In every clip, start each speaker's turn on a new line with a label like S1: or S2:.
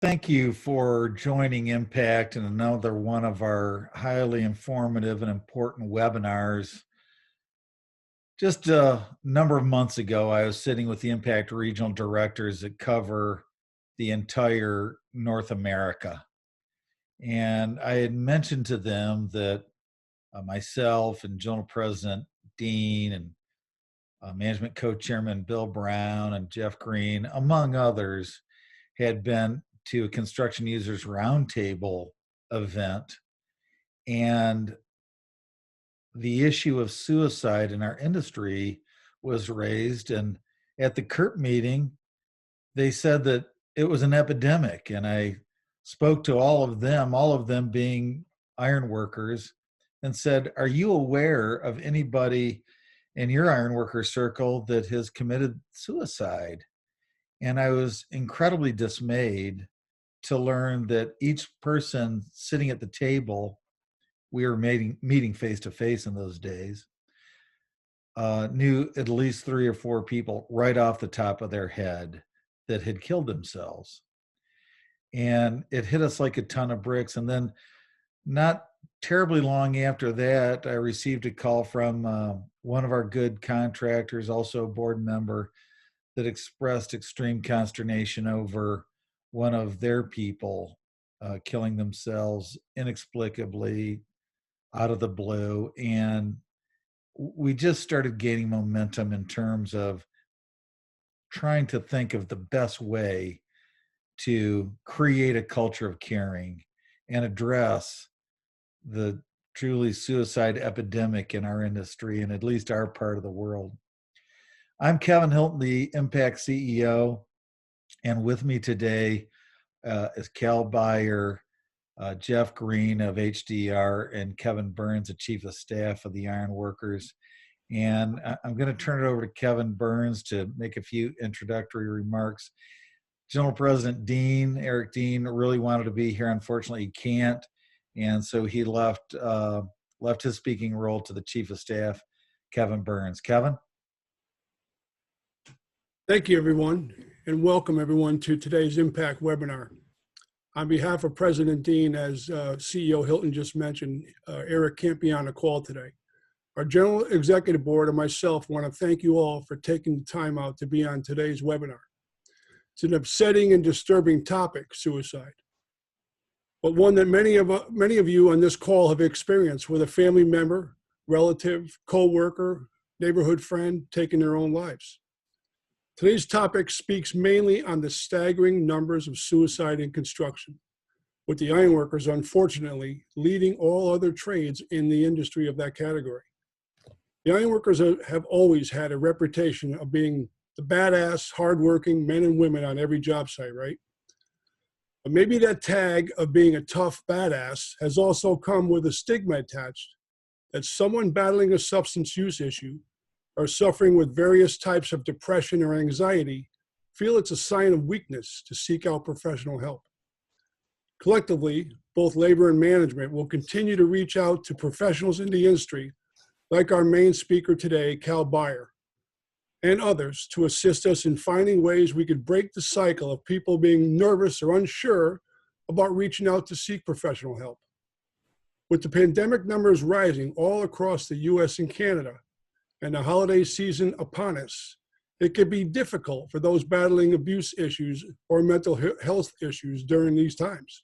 S1: Thank you for joining Impact in another one of our highly informative and important webinars. Just a number of months ago, I was sitting with the Impact regional directors that cover the entire North America. And I had mentioned to them that myself and General President Dean and Management Co-Chairman Bill Brown and Jeff Green, among others, had been to a construction users roundtable event, and the issue of suicide in our industry was raised. And at the CURT meeting, they said that it was an epidemic. And I spoke to all of them being iron workers, and said, "Are you aware of anybody in your iron worker circle that has committed suicide?" And I was incredibly dismayed to learn that each person sitting at the table, we were meeting face to face in those days, knew at least 3 or 4 people right off the top of their head that had killed themselves. And it hit us like a ton of bricks. And then not terribly long after that, I received a call from one of our good contractors, also a board member, that expressed extreme consternation over one of their people killing themselves inexplicably out of the blue. And we just started gaining momentum in terms of trying to think of the best way to create a culture of caring and address the truly suicide epidemic in our industry and at least our part of the world. I'm Kevin Hilton, the Impact CEO, and with me today is Cal Byer, Jeff Green of HDR, and Kevin Burns, the Chief of Staff of the Iron Workers. And I'm going to turn it over to Kevin Burns to make a few introductory remarks. General President Dean, Eric Dean, really wanted to be here. Unfortunately, he can't. And so he left his speaking role to the Chief of Staff, Kevin Burns. Kevin?
S2: Thank you, everyone, and welcome everyone to today's Impact webinar. On behalf of President Dean, as CEO Hilton just mentioned, Eric can't be on the call today. Our General Executive Board and myself want to thank you all for taking the time out to be on today's webinar. It's an upsetting and disturbing topic, suicide, but one that many of you on this call have experienced with a family member, relative, co-worker, neighborhood friend taking their own lives. Today's topic speaks mainly on the staggering numbers of suicide in construction, with the ironworkers unfortunately leading all other trades in the industry of that category. The ironworkers have always had a reputation of being the badass, hardworking men and women on every job site, right? But maybe that tag of being a tough badass has also come with a stigma attached that someone battling a substance use issue or suffering with various types of depression or anxiety feel it's a sign of weakness to seek out professional help. Collectively, both labor and management will continue to reach out to professionals in the industry, like our main speaker today, Cal Byer, and others, to assist us in finding ways we could break the cycle of people being nervous or unsure about reaching out to seek professional help. With the pandemic numbers rising all across the US and Canada, and the holiday season upon us, it can be difficult for those battling abuse issues or mental health issues during these times.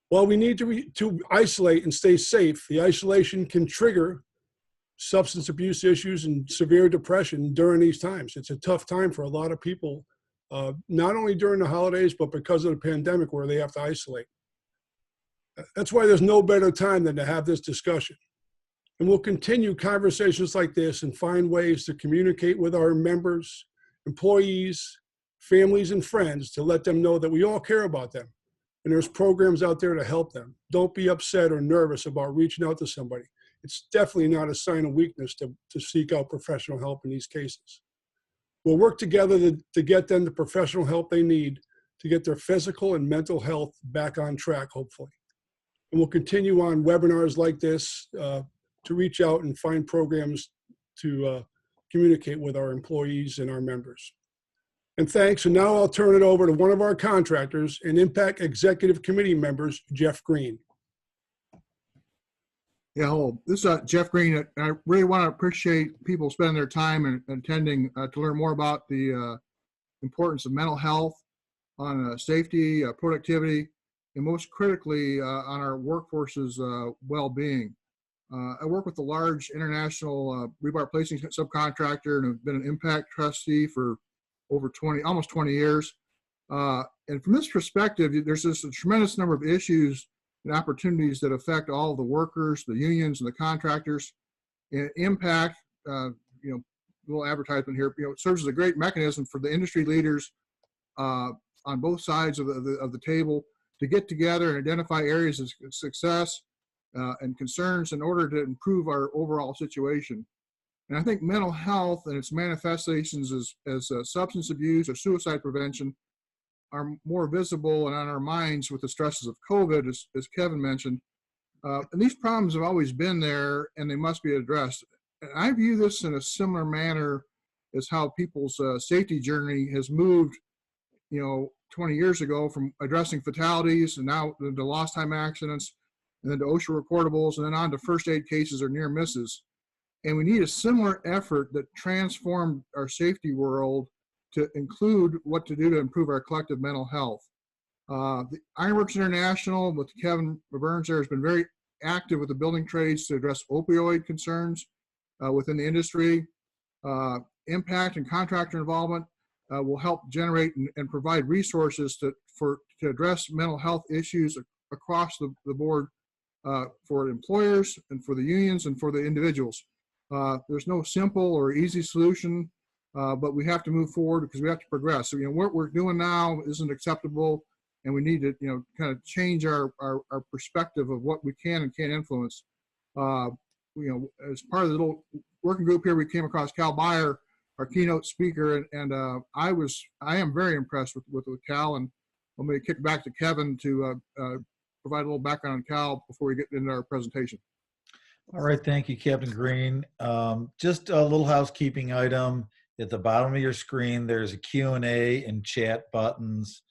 S2: While we need to isolate and stay safe, the isolation can trigger substance abuse issues and severe depression during these times. It's a tough time for a lot of people, not only during the holidays, but because of the pandemic where they have to isolate. That's why there's no better time than to have this discussion. And we'll continue conversations like this and find ways to communicate with our members, employees, families, and friends to let them know that we all care about them. And there's programs out there to help them. Don't be upset or nervous about reaching out to somebody. It's definitely not a sign of weakness to seek out professional help in these cases. We'll work together to get them the professional help they need to get their physical and mental health back on track, hopefully. And we'll continue on webinars like this to reach out and find programs to communicate with our employees and our members. And thanks. And now I'll turn it over to one of our contractors and Impact Executive Committee members, Jeff Green.
S3: Yeah, hello. This is Jeff Green. I really want to appreciate people spending their time and attending to learn more about the importance of mental health, on safety, productivity, and most critically on our workforce's well-being. I work with a large international rebar placing subcontractor and have been an impact trustee for over almost 20 years. And from this perspective, there's just a tremendous number of issues and opportunities that affect all of the workers, the unions, and the contractors. And impact, little advertisement here, serves as a great mechanism for the industry leaders on both sides of the table to get together and identify areas of success and concerns in order to improve our overall situation. And I think mental health and its manifestations as substance abuse or suicide prevention are more visible and on our minds with the stresses of COVID, as Kevin mentioned. And these problems have always been there and they must be addressed. And I view this in a similar manner as how people's safety journey has moved, 20 years ago from addressing fatalities and now to lost time accidents and then to OSHA reportables and then on to first aid cases or near misses. And we need a similar effort that transformed our safety world to include what to do to improve our collective mental health. The Ironworks International with Kevin Burns there has been very active with the building trades to address opioid concerns within the industry. Impact and contractor involvement will help generate and provide resources to address mental health issues across the board for employers and for the unions and for the individuals. There's no simple or easy solution, but we have to move forward because we have to progress. So, what we're doing now isn't acceptable, and we need to, kind of change our perspective of what we can and can't influence. As part of the little working group here, we came across Cal Beyer, our keynote speaker, and I am very impressed with Cal, and I'm going to kick back to Kevin to provide a little background on Cal before we get into our presentation.
S1: All right, thank you, Captain Green. Just a little housekeeping item. At the bottom of your screen, there's a Q&A and chat buttons.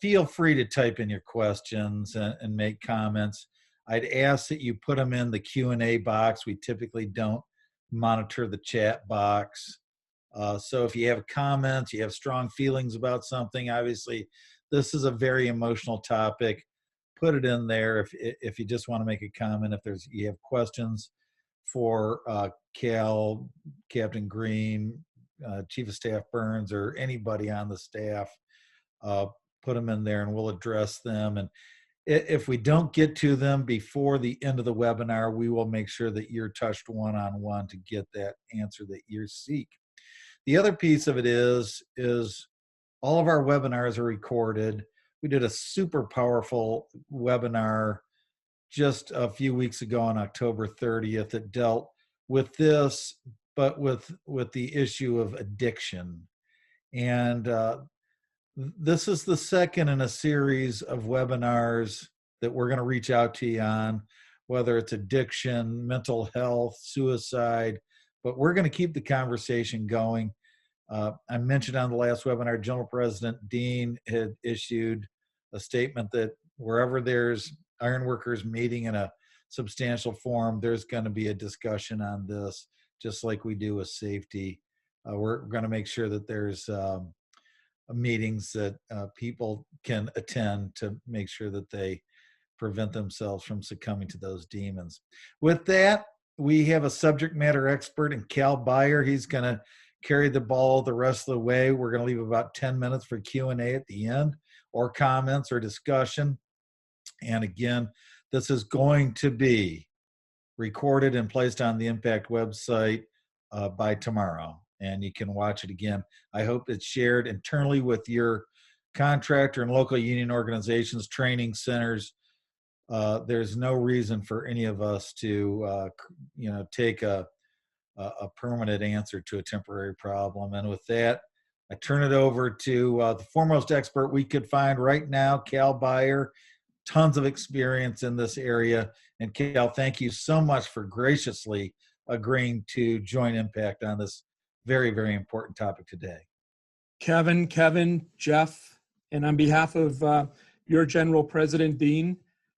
S1: Feel free to type in your questions and make comments. I'd ask that you put them in the Q&A box. We typically don't monitor the chat box. So if you have comments, you have strong feelings about something, obviously this is a very emotional topic. Put it in there if you just want to make a comment. If you have questions for Cal, Captain Green, Chief of Staff Burns, or anybody on the staff, put them in there and we'll address them. And if we don't get to them before the end of the webinar, we will make sure that you're touched one-on-one to get that answer that you seek. The other piece of it is all of our webinars are recorded. We did a super powerful webinar just a few weeks ago on October 30th that dealt with this, but with the issue of addiction. And this is the second in a series of webinars that we're going to reach out to you on, whether it's addiction, mental health, suicide, but we're going to keep the conversation going. I mentioned on the last webinar, General President Dean had issued a statement that wherever there's ironworkers meeting in a substantial forum, there's going to be a discussion on this, just like we do with safety. We're going to make sure that there's meetings that people can attend to make sure that they prevent themselves from succumbing to those demons. With that, we have a subject matter expert in Cal Beyer. He's going to carry the ball the rest of the way. We're going to leave about 10 minutes for Q&A at the end, or comments or discussion. And again, this is going to be recorded and placed on the Impact website by tomorrow, and you can watch it again. I hope it's shared internally with your contractor and local union organizations, training centers. There's no reason for any of us to take a permanent answer to a temporary problem. And with that, I turn it over to the foremost expert we could find right now, Cal Beyer. Tons of experience in this area. And Cal, thank you so much for graciously agreeing to join Impact on this very, very important topic today.
S4: Kevin, Jeff, and on behalf of your General President, Dean,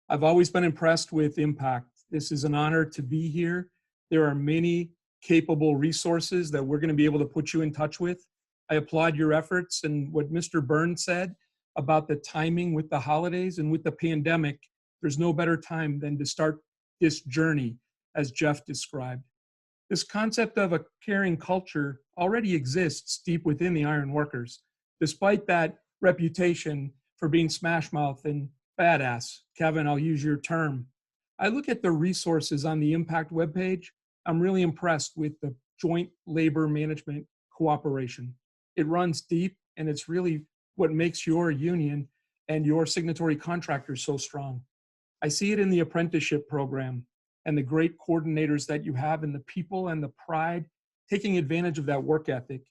S4: I've always been impressed with Impact. This is an honor to be here. There are many capable resources that we're going to be able to put you in touch with. I applaud your efforts, and what Mr. Burns said about the timing with the holidays and with the pandemic, there's no better time than to start this journey, as Jeff described. This concept of a caring culture already exists deep within the iron workers, despite that reputation for being smash mouth and badass. Kevin, I'll use your term. I look at the resources on the Impact webpage. I'm really impressed with the joint labor management cooperation. It runs deep, and it's really what makes your union and your signatory contractors so strong. I see it in the apprenticeship program and the great coordinators that you have, and the people and the pride taking advantage of that work ethic.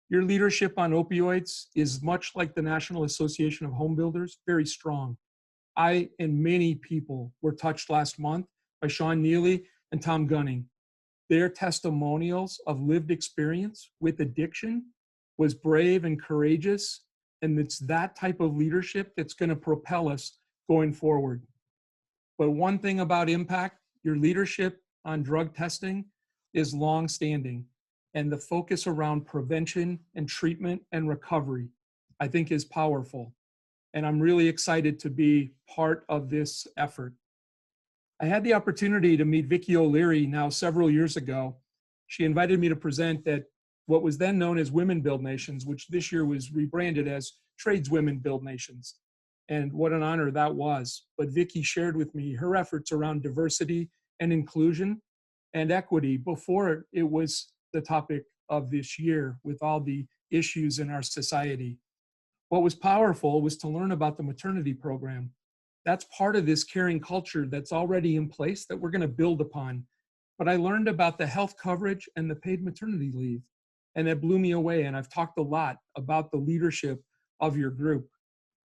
S4: Your leadership on opioids is much like the National Association of Home Builders, very strong. I and many people were touched last month by Sean Neely and Tom Gunning. Their testimonials of lived experience with addiction was brave and courageous, and it's that type of leadership that's going to propel us going forward. But one thing about Impact, your leadership on drug testing is long-standing, and the focus around prevention and treatment and recovery, I think, is powerful. And I'm really excited to be part of this effort. I had the opportunity to meet Vicki O'Leary now several years ago. She invited me to present at what was then known as Women Build Nations, which this year was rebranded as Tradeswomen Build Nations. And what an honor that was. But Vicki shared with me her efforts around diversity and inclusion and equity before it was the topic of this year with all the issues in our society. What was powerful was to learn about the maternity program. That's part of this caring culture that's already in place that we're going to build upon. But I learned about the health coverage and the paid maternity leave, and it blew me away. And I've talked a lot about the leadership of your group.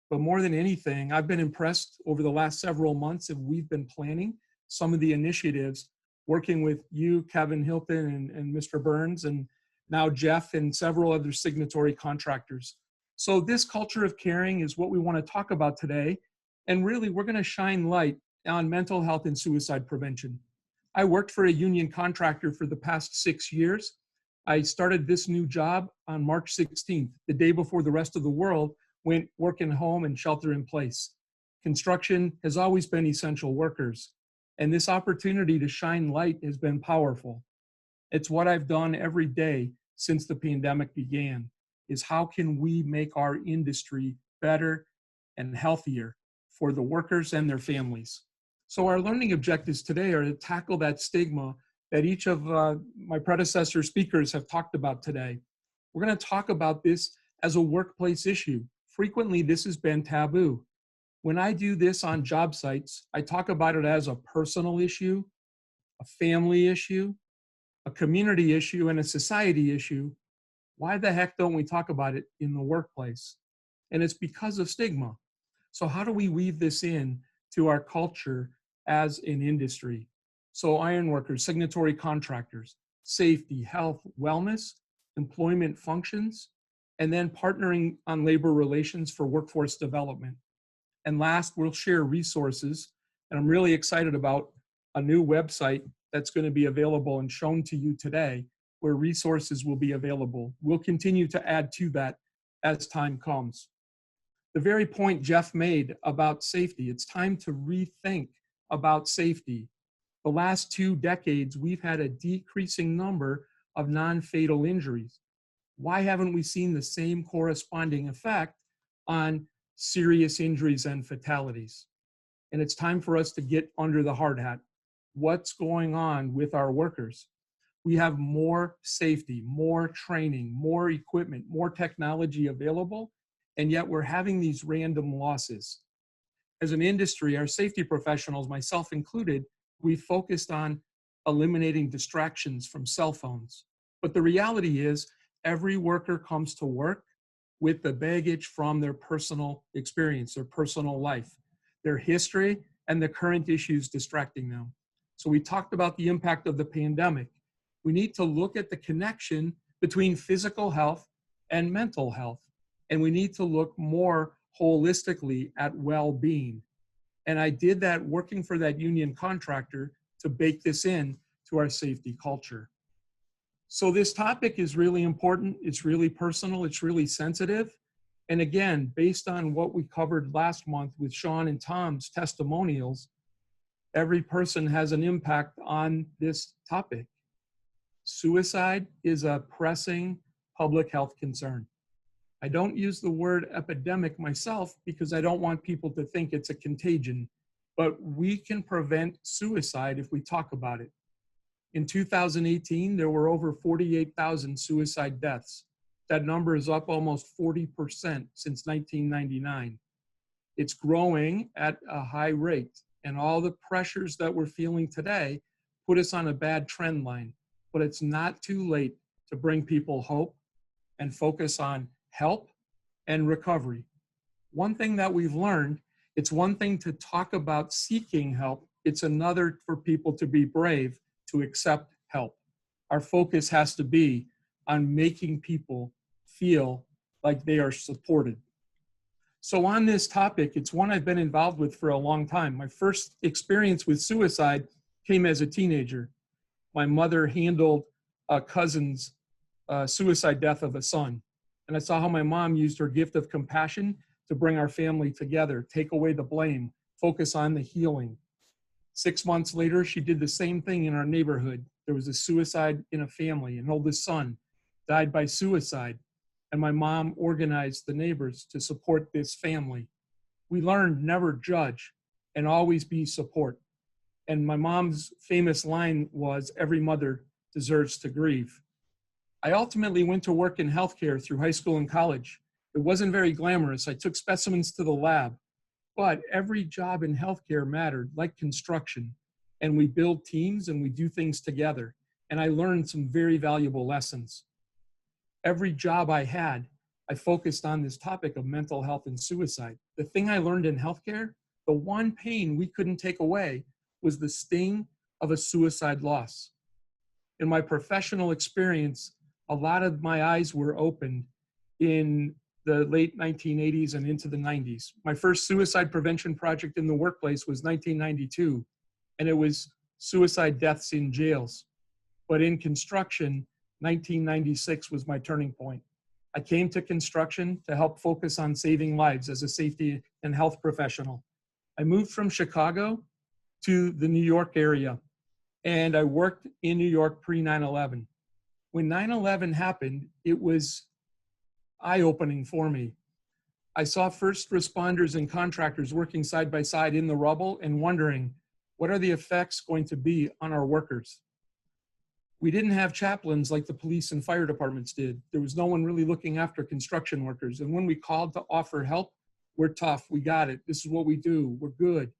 S4: But more than anything, I've been impressed over the last several months as we've been planning some of the initiatives, working with you, Kevin Hilton, and Mr. Burns, and now Jeff and several other signatory contractors. So this culture of caring is what we want to talk about today. And really, we're going to shine light on mental health and suicide prevention. I worked for a union contractor for the past 6 years. I started this new job on March 16th, the day before the rest of the world went working home and shelter in place. Construction has always been essential workers, and this opportunity to shine light has been powerful. It's what I've done every day since the pandemic began, is how can we make our industry better and healthier for the workers and their families. So our learning objectives today are to tackle that stigma that each of my predecessor speakers have talked about today. We're going to talk about this as a workplace issue. Frequently, this has been taboo. When I do this on job sites, I talk about it as a personal issue, a family issue, a community issue, and a society issue. Why the heck don't we talk about it in the workplace? And it's because of stigma. So how do we weave this in to our culture as an industry? So ironworkers, signatory contractors, safety, health, wellness, employment functions, and then partnering on labor relations for workforce development. And last, we'll share resources. And I'm really excited about a new website that's going to be available and shown to you today, where resources will be available. We'll continue to add to that as time comes. The very point Jeff made about safety, it's time to rethink about safety. The last 2 decades, we've had a decreasing number of non-fatal injuries. Why haven't we seen the same corresponding effect on serious injuries and fatalities? And it's time for us to get under the hard hat. What's going on with our workers? We have more safety, more training, more equipment, more technology available, and yet we're having these random losses. As an industry, our safety professionals, myself included, we focused on eliminating distractions from cell phones. But the reality is, every worker comes to work with the baggage from their personal experience, their personal life, their history, and the current issues distracting them. So we talked about the impact of the pandemic. We need to look at the connection between physical health and mental health. And we need to look more holistically at well-being. And I did that working for that union contractor to bake this in to our safety culture. So this topic is really important. It's really personal. It's really sensitive. And again, based on what we covered last month with Sean and Tom's testimonials, every person has an impact on this topic. Suicide is a pressing public health concern. I don't use the word epidemic myself because I don't want people to think it's a contagion, but we can prevent suicide if we talk about it. In 2018, there were over 48,000 suicide deaths. That number is up almost 40% since 1999. It's growing at a high rate, and all the pressures that we're feeling today put us on a bad trend line. But it's not too late to bring people hope and focus on help and recovery. One thing that we've learned, it's one thing to talk about seeking help. It's another for people to be brave to accept help. Our focus has to be on making people feel like they are supported. So on this topic, it's one I've been involved with for a long time. My first experience with suicide came as a teenager. My mother handled a cousin's suicide death of a son. And I saw how my mom used her gift of compassion to bring our family together, take away the blame, focus on the healing. 6 months later, she did the same thing in our neighborhood. There was a suicide in a family. An oldest son died by suicide. And my mom organized the neighbors to support this family. We learned never judge and always be support. And my mom's famous line was, every mother deserves to grieve. I ultimately went to work in healthcare through high school and college. It wasn't very glamorous. I took specimens to the lab, but every job in healthcare mattered, like construction. And we build teams and we do things together. And I learned some very valuable lessons. Every job I had, I focused on this topic of mental health and suicide. The thing I learned in healthcare, the one pain we couldn't take away was the sting of a suicide loss. In my professional experience, a lot of my eyes were opened in the late 1980s and into the 90s. My first suicide prevention project in the workplace was 1992, and it was suicide deaths in jails. But in construction, 1996 was my turning point. I came to construction to help focus on saving lives as a safety and health professional. I moved from Chicago to the New York area, and I worked in New York pre-9/11. When 9/11 happened, it was eye-opening for me. I saw first responders and contractors working side by side in the rubble and wondering, what are the effects going to be on our workers? We didn't have chaplains like the police and fire departments did. There was no one really looking after construction workers. And when we called to offer help, we're tough, we got it, this is what we do, we're good.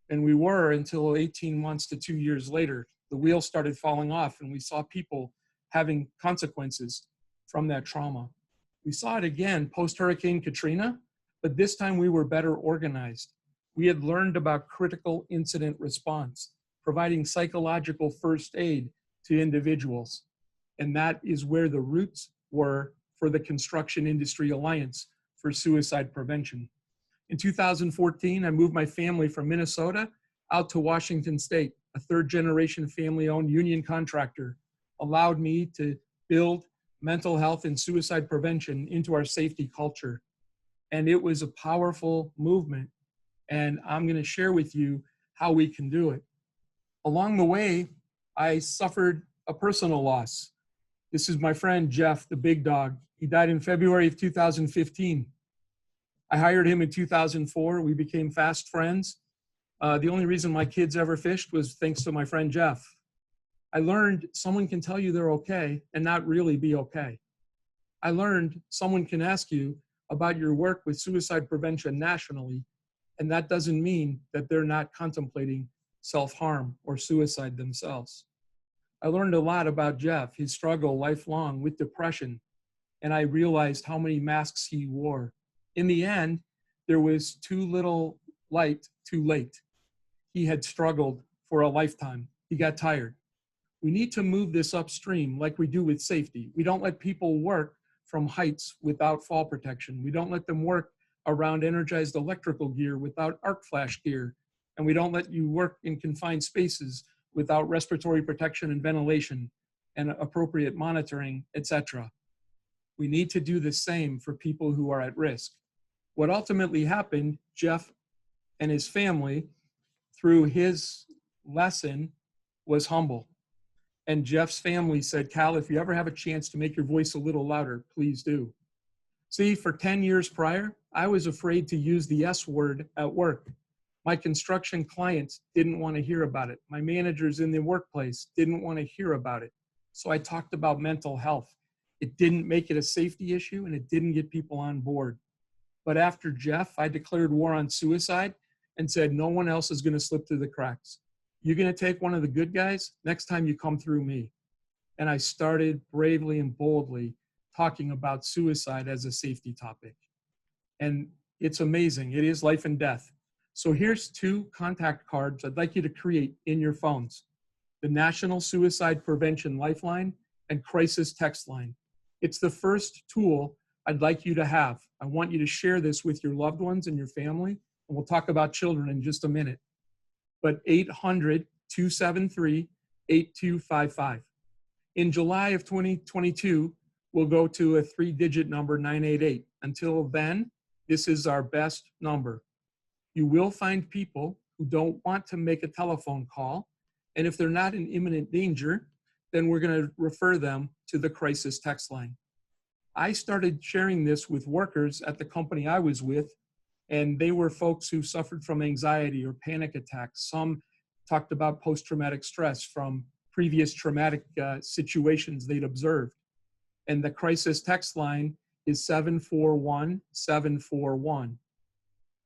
S4: And we were until 18 months to 2 years later. The wheels started falling off and we saw people having consequences from that trauma. We saw it again post-Hurricane Katrina, but this time we were better organized. We had learned about critical incident response, providing psychological first aid to individuals. And that is where the roots were for the Construction Industry Alliance for Suicide Prevention. In 2014, I moved my family from Minnesota out to Washington State. A third-generation family-owned union contractor allowed me to build mental health and suicide prevention into our safety culture. And it was a powerful movement. And I'm going to share with you how we can do it. Along the way, I suffered a personal loss. This is my friend, Jeff, the big dog. He died in February of 2015. I hired him in 2004. We became fast friends. The only reason my kids ever fished was thanks to my friend, Jeff. I learned someone can tell you they're okay and not really be okay. I learned someone can ask you about your work with suicide prevention nationally, and that doesn't mean that they're not contemplating self-harm or suicide themselves. I learned a lot about Jeff, his struggle lifelong with depression, and I realized how many masks he wore. In the end, there was too little light, too late. He had struggled for a lifetime. He got tired. We need to move this upstream like we do with safety. We don't let people work from heights without fall protection. We don't let them work around energized electrical gear without arc flash gear. And we don't let you work in confined spaces without respiratory protection and ventilation and appropriate monitoring, etc. We need to do the same for people who are at risk. What ultimately happened, Jeff and his family, through his lesson, was humble. And Jeff's family said, Cal, if you ever have a chance to make your voice a little louder, please do. See, for 10 years prior, I was afraid to use the S word at work. My construction clients didn't want to hear about it. My managers in the workplace didn't want to hear about it. So I talked about mental health. It didn't make it a safety issue and it didn't get people on board. But after Jeff, I declared war on suicide and said, no one else is going to slip through the cracks. You're going to take one of the good guys next time you come through me. And I started bravely and boldly talking about suicide as a safety topic. And it's amazing. It is life and death. So here's 2 contact cards I'd like you to create in your phones: the National Suicide Prevention Lifeline and Crisis Text Line. It's the first tool I'd like you to have. I want you to share this with your loved ones and your family, and we'll talk about children in just a minute. But 800-273-8255. In July of 2022, we'll go to a 3-digit number, 988. Until then, this is our best number. You will find people who don't want to make a telephone call, and if they're not in imminent danger, then we're going to refer them to the crisis text line. I started sharing this with workers at the company I was with, and they were folks who suffered from anxiety or panic attacks. Some talked about post-traumatic stress from previous traumatic situations they'd observed. And the crisis text line is 741-741.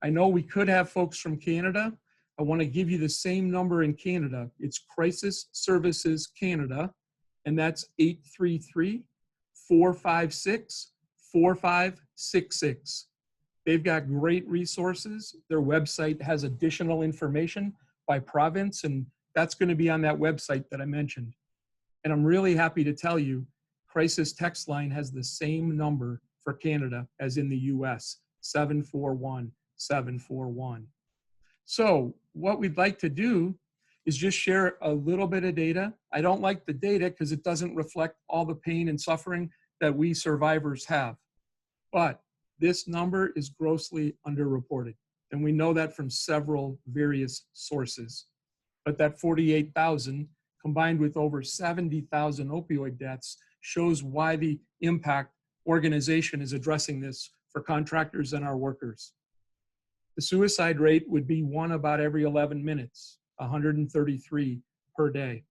S4: I know we could have folks from Canada. I want to give you the same number in Canada. It's Crisis Services Canada, and that's 833-456-4566. They've got great resources. Their website has additional information by province, and that's going to be on that website that I mentioned. And I'm really happy to tell you, Crisis Text Line has the same number for Canada as in the US, 741-741. So what we'd like to do is just share a little bit of data. I don't like the data because it doesn't reflect all the pain and suffering that we survivors have. But this number is grossly underreported. And we know that from several various sources. But that 48,000 combined with over 70,000 opioid deaths shows why the Impact organization is addressing this for contractors and our workers. The suicide rate would be 1 about every 11 minutes, 133 per day.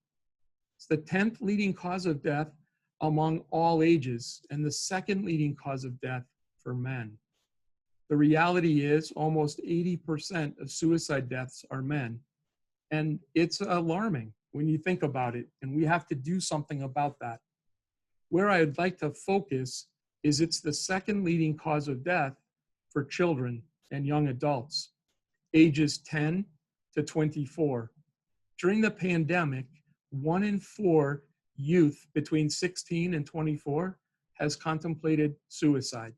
S4: It's the 10th leading cause of death among all ages and the 2nd leading cause of death for men. The reality is almost 80% of suicide deaths are men. And it's alarming when you think about it, and we have to do something about that. Where I'd like to focus is it's the 2nd leading cause of death for children and young adults, ages 10 to 24. During the pandemic, 1 in 4 youth between 16 and 24 has contemplated suicide,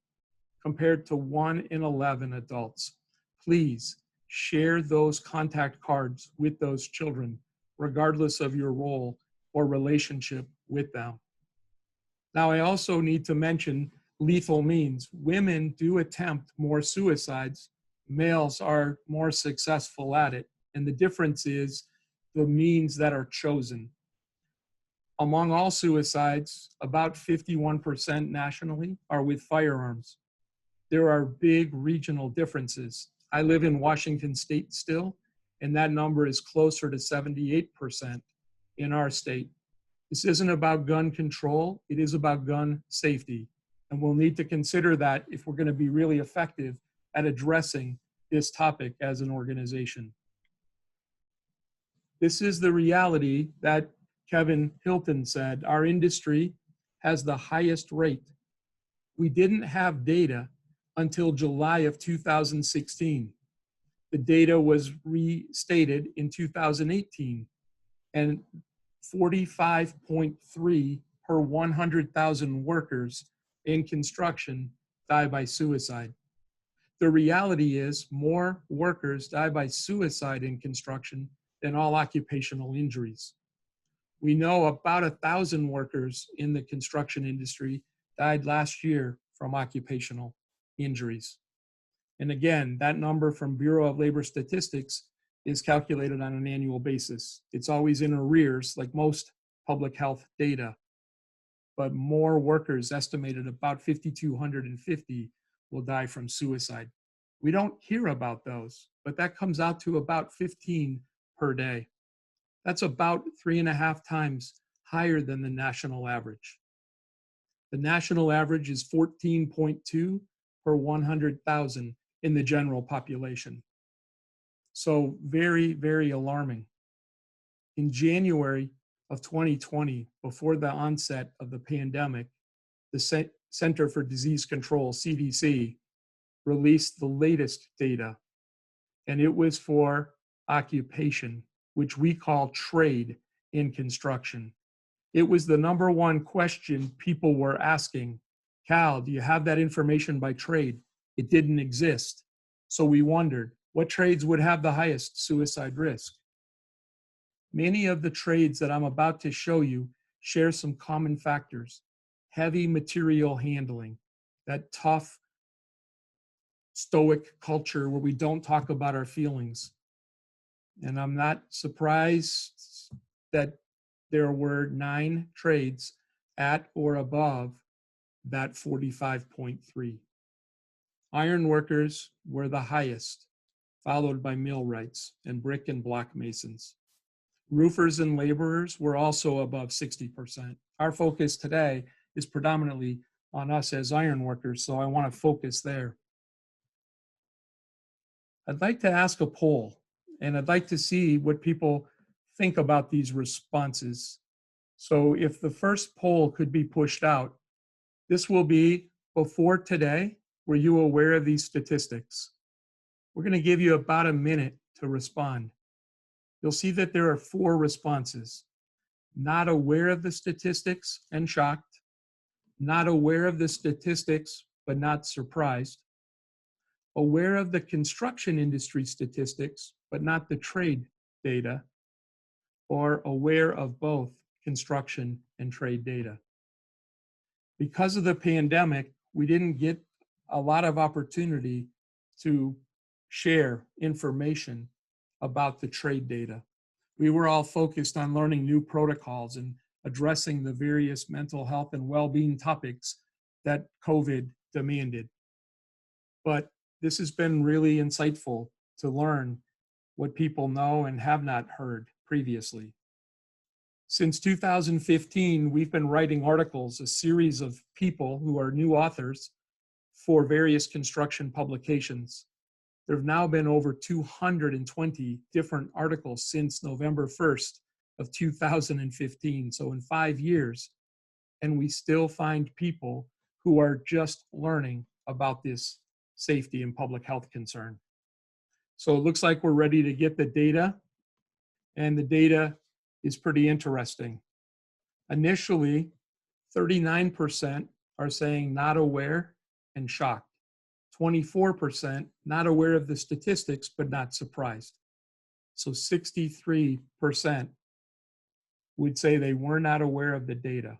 S4: compared to 1 in 11 adults. Please share those contact cards with those children, regardless of your role or relationship with them. Now, I also need to mention lethal means. Women do attempt more suicides. Males are more successful at it. And the difference is the means that are chosen. Among all suicides, about 51% nationally are with firearms. There are big regional differences. I live in Washington State still, and that number is closer to 78% in our state. This isn't about gun control, it is about gun safety. And we'll need to consider that if we're going to be really effective at addressing this topic as an organization. This is the reality that Kevin Hilton said. Our industry has the highest rate. We didn't have data until July of 2016. The data was restated in 2018, and 45.3 per 100,000 workers in construction die by suicide. The reality is more workers die by suicide in construction than all occupational injuries. We know about 1,000 workers in the construction industry died last year from occupational injuries. And again, that number from Bureau of Labor Statistics is calculated on an annual basis. It's always in arrears, like most public health data. But more workers, estimated about 5,250, will die from suicide. We don't hear about those, but that comes out to about 15 per day. That's about 3.5 times higher than the national average. The national average is 14.2 per 100,000 in the general population. So very, very alarming. In January of 2020, before the onset of the pandemic, the Center for Disease Control, CDC, released the latest data, and it was for occupation, which we call trade in construction. It was the #1 question people were asking. Cal, do you have that information by trade? It didn't exist. So we wondered, what trades would have the highest suicide risk? Many of the trades that I'm about to show you share some common factors. Heavy material handling, that tough, stoic culture where we don't talk about our feelings. And I'm not surprised that there were 9 trades at or above that 45.3. Iron workers were the highest, followed by millwrights and brick and block masons. Roofers and laborers were also above 60%. Our focus today is predominantly on us as iron workers, so I want to focus there. I'd like to ask a poll, and I'd like to see what people think about these responses. So if the first poll could be pushed out, this will be before today. Were you aware of these statistics? We're going to give you about a minute to respond. You'll see that there are 4 responses. Not aware of the statistics and shocked. Not aware of the statistics, but not surprised. Aware of the construction industry statistics, but not the trade data. Or aware of both construction and trade data. Because of the pandemic, we didn't get a lot of opportunity to share information about the trade data. We were all focused on learning new protocols and addressing the various mental health and well-being topics that COVID demanded. But this has been really insightful to learn what people know and have not heard previously. Since 2015, we've been writing articles, a series of people who are new authors for various construction publications. There have now been over 220 different articles since November 1st of 2015, so in 5 years, and we still find people who are just learning about this safety and public health concern. So it looks like we're ready to get the data, and the data is pretty interesting. Initially, 39% are saying not aware and shocked. 24% not aware of the statistics, but not surprised. So 63% would say they were not aware of the data.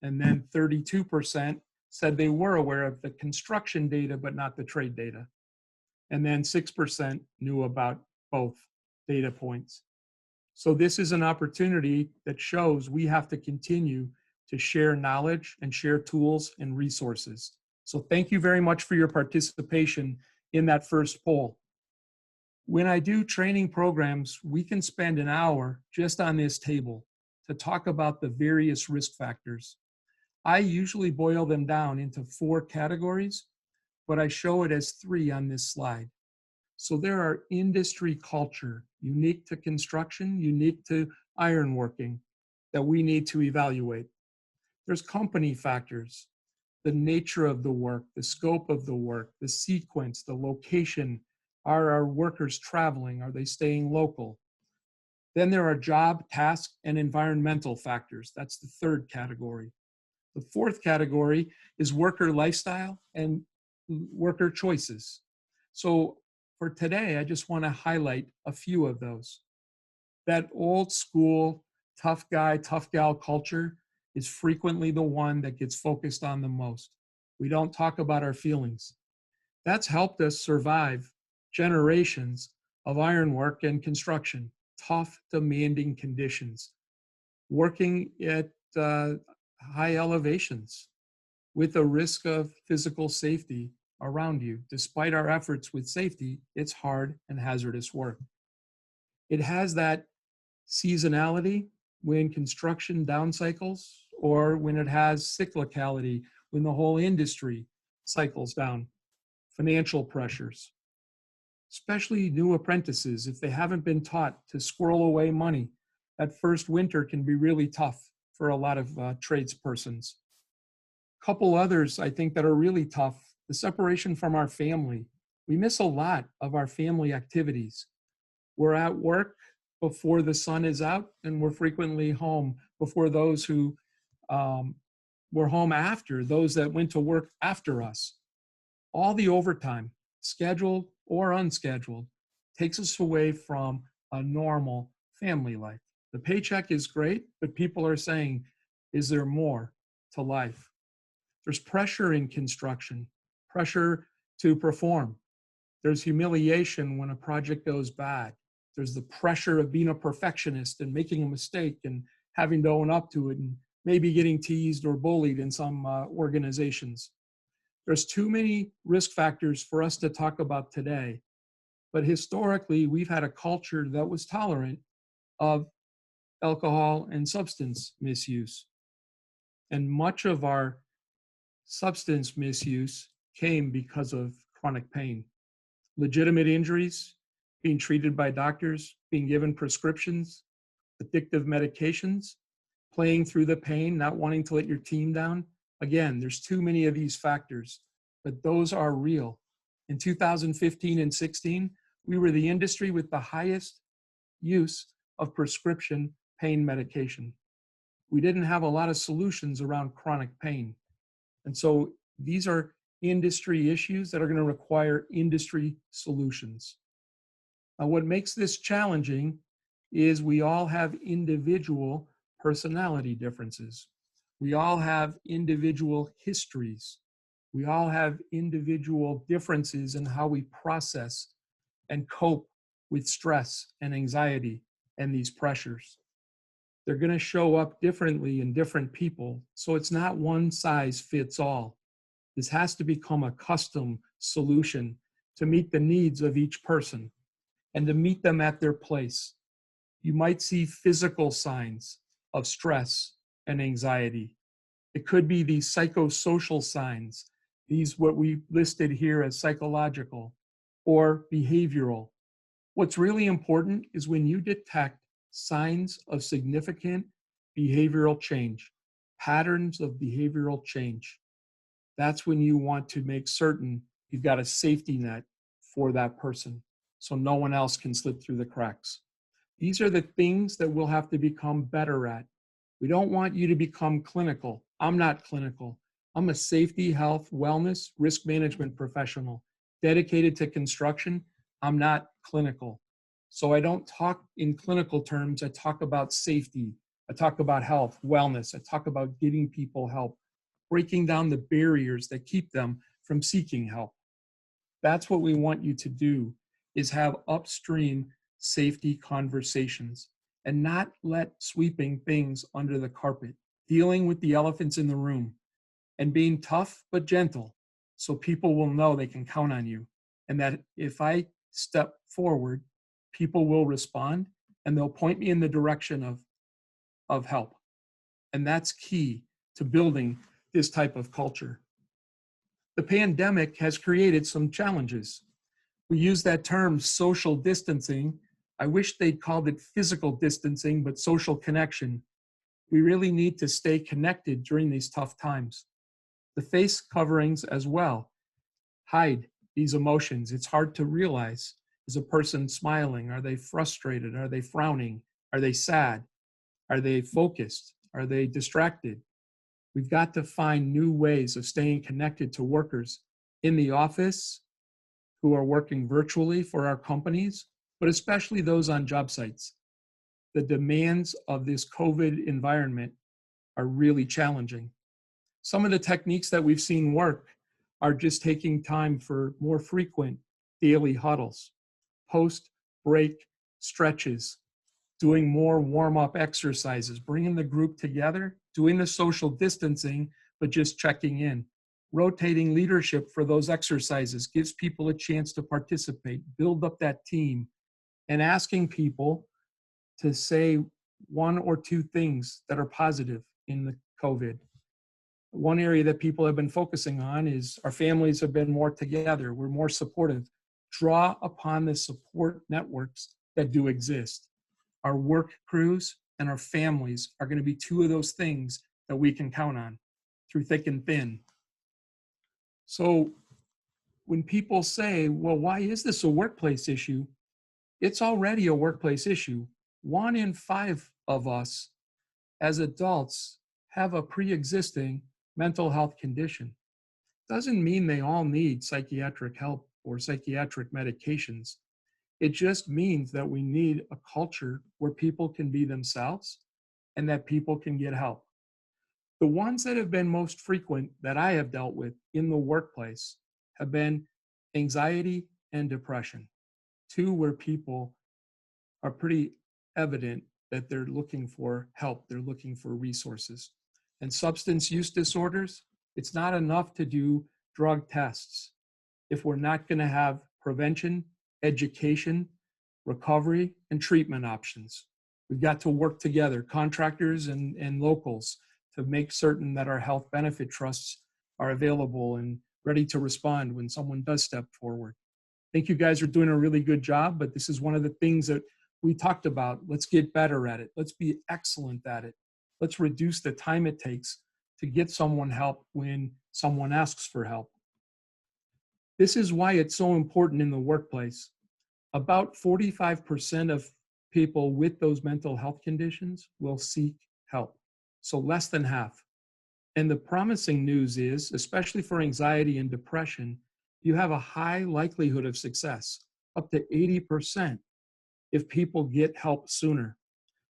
S4: And then 32% said they were aware of the construction data, but not the trade data. And then 6% knew about both data points. So this is an opportunity that shows we have to continue to share knowledge and share tools and resources. So thank you very much for your participation in that first poll. When I do training programs, we can spend an hour just on this table to talk about the various risk factors. I usually boil them down into 4 categories, but I show it as 3 on this slide. So there are industry culture, unique to construction, unique to ironworking, that we need to evaluate. There's company factors, the nature of the work, the scope of the work, the sequence, the location. Are our workers traveling? Are they staying local? Then there are job, task, and environmental factors. That's the 3rd category. The fourth category is worker lifestyle and worker choices. So for today, I just want to highlight a few of those. That old school tough guy, tough gal culture is frequently the one that gets focused on the most. We don't talk about our feelings. That's helped us survive generations of ironwork and construction, tough, demanding conditions, working at high elevations with a risk of physical safety around you. Despite our efforts with safety, it's hard and hazardous work. It has that seasonality when construction down cycles, or when it has cyclicality when the whole industry cycles down. Financial pressures, especially new apprentices, if they haven't been taught to squirrel away money, that first winter can be really tough for a lot of tradespersons. Couple others I think that are really tough: the separation from our family. We miss a lot of our family activities. We're at work before the sun is out, and we're frequently home before those who were home after, those that went to work after us. All the overtime, scheduled or unscheduled, takes us away from a normal family life. The paycheck is great, but people are saying, is there more to life? There's pressure in construction, pressure to perform. There's humiliation when a project goes bad. There's the pressure of being a perfectionist and making a mistake and having to own up to it, and maybe getting teased or bullied in some organizations. There's too many risk factors for us to talk about today, but historically, we've had a culture that was tolerant of alcohol and substance misuse. And much of our substance misuse came because of chronic pain. Legitimate injuries, being treated by doctors, being given prescriptions, addictive medications, playing through the pain, not wanting to let your team down. Again, there's too many of these factors, but those are real. In 2015 and 16, we were the industry with the highest use of prescription pain medication. We didn't have a lot of solutions around chronic pain. And so these are industry issues that are going to require industry solutions. Now, what makes this challenging is we all have individual personality differences. We all have individual histories. We all have individual differences in how we process and cope with stress and anxiety and these pressures. They're going to show up differently in different people, so it's not one size fits all. This has to become a custom solution to meet the needs of each person and to meet them at their place. You might see physical signs of stress and anxiety. It could be these psychosocial signs, these what we listed here as psychological or behavioral. What's really important is when you detect signs of significant behavioral change, patterns of behavioral change, that's when you want to make certain you've got a safety net for that person so no one else can slip through the cracks. These are the things that we'll have to become better at. We don't want you to become clinical. I'm not clinical. I'm a safety, health, wellness, risk management professional dedicated to construction. I'm not clinical. So I don't talk in clinical terms. I talk about safety. I talk about health, wellness. I talk about getting people help, breaking down the barriers that keep them from seeking help. That's what we want you to do, is have upstream safety conversations and not let sweeping things under the carpet, dealing with the elephants in the room and being tough but gentle so people will know they can count on you, and that if I step forward, people will respond and they'll point me in the direction of help. And that's key to building this type of culture. The pandemic has created some challenges. We use that term social distancing. I wish they'd called it physical distancing, but social connection. We really need to stay connected during these tough times. The face coverings as well hide these emotions. It's hard to realize, is a person smiling? Are they frustrated? Are they frowning? Are they sad? Are they focused? Are they distracted? We've got to find new ways of staying connected to workers in the office who are working virtually for our companies, but especially those on job sites. The demands of this COVID environment are really challenging. Some of the techniques that we've seen work are just taking time for more frequent daily huddles, post-break stretches, doing more warm-up exercises, bringing the group together, doing the social distancing, but just checking in. Rotating leadership for those exercises gives people a chance to participate, build up that team, and asking people to say one or two things that are positive in the COVID. One area that people have been focusing on is our families have been more together, we're more supportive. Draw upon the support networks that do exist. Our work crews and our families are going to be two of those things that we can count on through thick and thin. So when people say, well, why is this a workplace issue? It's already a workplace issue. 1 in 5 of us as adults have a pre-existing mental health condition. Doesn't mean they all need psychiatric help or psychiatric medications. It just means that we need a culture where people can be themselves and that people can get help. The ones that have been most frequent that I have dealt with in the workplace have been anxiety and depression, two where people are pretty evident that they're looking for help, they're looking for resources. And substance use disorders, it's not enough to do drug tests if we're not going to have prevention, education, recovery, and treatment options. We've got to work together, contractors and locals, to make certain that our health benefit trusts are available and ready to respond when someone does step forward. I think you guys are doing a really good job, but this is one of the things that we talked about. Let's get better at it. Let's be excellent at it. Let's reduce the time it takes to get someone help when someone asks for help. This is why it's so important in the workplace. About 45% of people with those mental health conditions will seek help. So less than half. And the promising news is, especially for anxiety and depression, you have a high likelihood of success, up to 80%, if people get help sooner.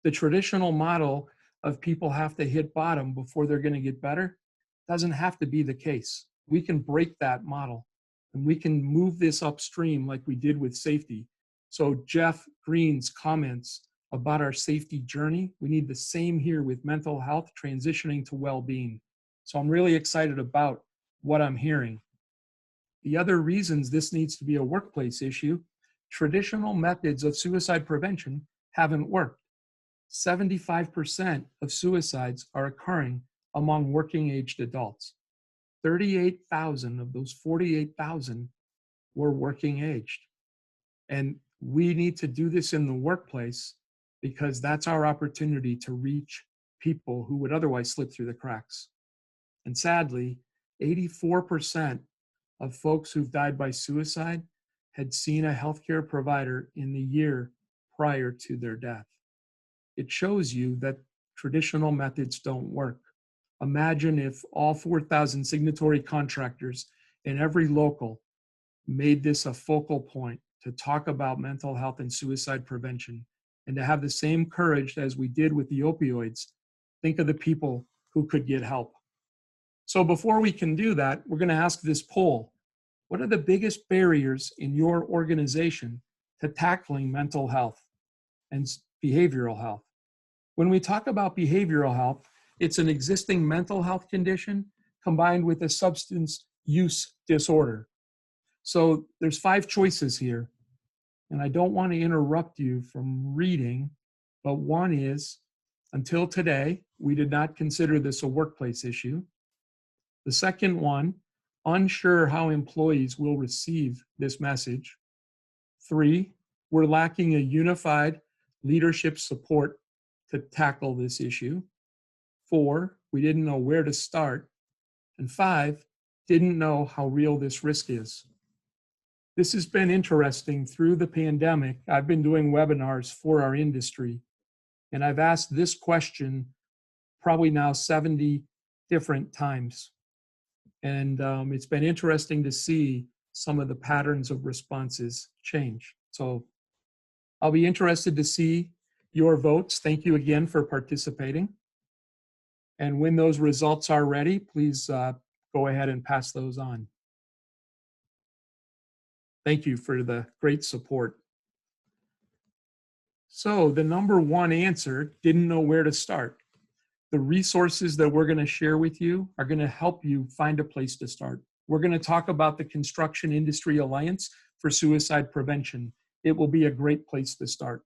S4: The traditional model of people have to hit bottom before they're going to get better doesn't have to be the case. We can break that model and we can move this upstream like we did with safety. So Jeff Green's comments about our safety journey, we need the same here with mental health transitioning to well-being. So I'm really excited about what I'm hearing. The other reasons this needs to be a workplace issue, traditional methods of suicide prevention haven't worked. 75% of suicides are occurring among working-aged adults. 38,000 of those 48,000 were working-aged. And we need to do this in the workplace because that's our opportunity to reach people who would otherwise slip through the cracks. And sadly, 84% of folks who've died by suicide had seen a healthcare provider in the year prior to their death. It shows you that traditional methods don't work. Imagine if all 4,000 signatory contractors in every local made this a focal point to talk about mental health and suicide prevention, and to have the same courage as we did with the opioids. Think of the people who could get help. So before we can do that, we're going to ask this poll. What are the biggest barriers in your organization to tackling mental health and behavioral health? When we talk about behavioral health, it's an existing mental health condition combined with a substance use disorder. So there's 5 choices here, and I don't want to interrupt you from reading, but one is, until today, we did not consider this a workplace issue. The second one, unsure how employees will receive this message. 3, we're lacking a unified leadership support to tackle this issue. 4, we didn't know where to start. And 5, didn't know how real this risk is. This has been interesting through the pandemic. I've been doing webinars for our industry, and I've asked this question probably now 70 different times. And it's been interesting to see some of the patterns of responses change. So I'll be interested to see your votes. Thank you again for participating. And when those results are ready, please go ahead and pass those on. Thank you for the great support. So the number one answer, didn't know where to start. The resources that we're going to share with you are going to help you find a place to start. We're going to talk about the Construction Industry Alliance for Suicide Prevention. It will be a great place to start.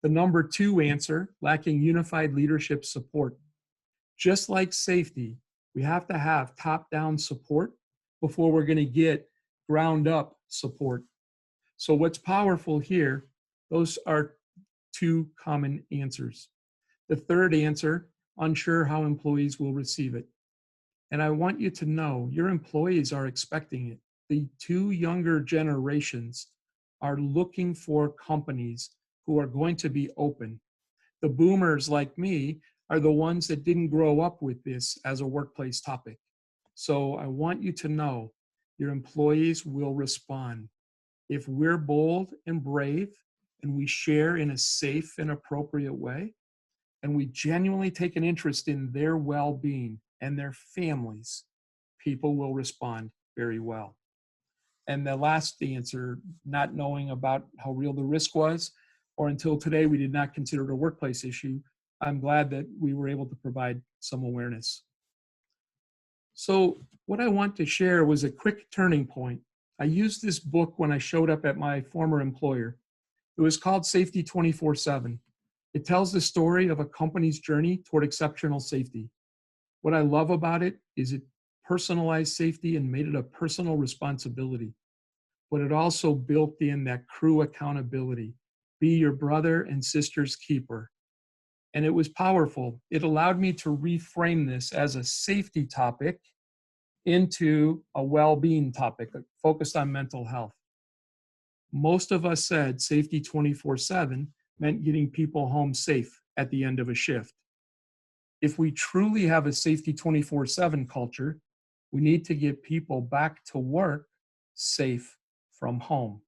S4: The number two answer, lacking unified leadership support. Just like safety, we have to have top-down support before we're going to get ground-up support. So what's powerful here, those are two common answers. The third answer, unsure how employees will receive it. And I want you to know your employees are expecting it. The two younger generations are looking for companies who are going to be open. The boomers like me are the ones that didn't grow up with this as a workplace topic. So I want you to know your employees will respond. If we're bold and brave and we share in a safe and appropriate way, and we genuinely take an interest in their well-being and their families, people will respond very well. And the last answer, not knowing about how real the risk was, or until today we did not consider it a workplace issue, I'm glad that we were able to provide some awareness. So what I want to share was a quick turning point. I used this book when I showed up at my former employer. It was called Safety 24/7. It tells the story of a company's journey toward exceptional safety. What I love about it is it personalized safety and made it a personal responsibility. But it also built in that crew accountability. Be your brother and sister's keeper. And it was powerful. It allowed me to reframe this as a safety topic into a well-being topic focused on mental health. Most of us said safety 24/7 meant getting people home safe at the end of a shift. If we truly have a safety 24/7 culture, we need to get people back to work safe from home.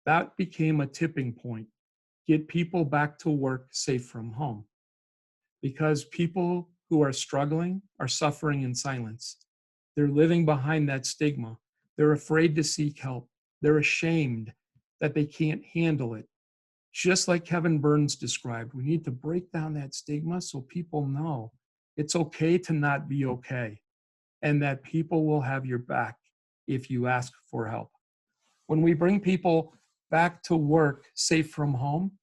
S4: That became a tipping point. Get people back to work safe from home. Because people who are struggling are suffering in silence. They're living behind that stigma. They're afraid to seek help. They're ashamed that they can't handle it. Just like Kevin Burns described, we need to break down that stigma so people know it's okay to not be okay, and that people will have your back if you ask for help. When we bring people back to work safe from home,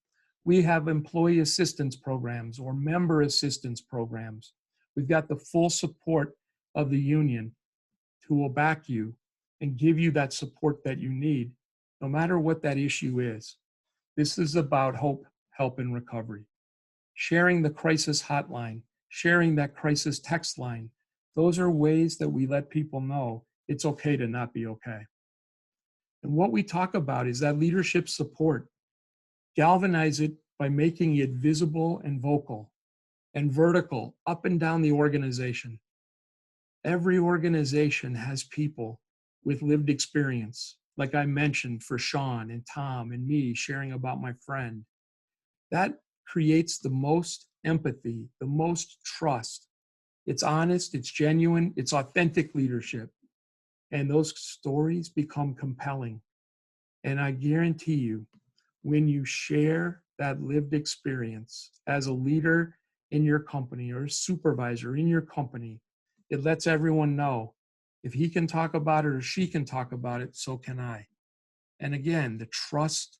S4: we have employee assistance programs or member assistance programs. We've got the full support of the union who will back you and give you that support that you need, no matter what that issue is. This is about hope, help, and recovery. Sharing the crisis hotline, sharing that crisis text line, those are ways that we let people know it's okay to not be okay. And what we talk about is that leadership support. Galvanize it by making it visible and vocal and vertical up and down the organization. Every organization has people with lived experience, like I mentioned for Sean and Tom and me sharing about my friend. That creates the most empathy, the most trust. It's honest, it's genuine, it's authentic leadership. And those stories become compelling. And I guarantee you, when you share that lived experience as a leader in your company or a supervisor in your company, it lets everyone know if he can talk about it or she can talk about it, so can I. And again, the trust,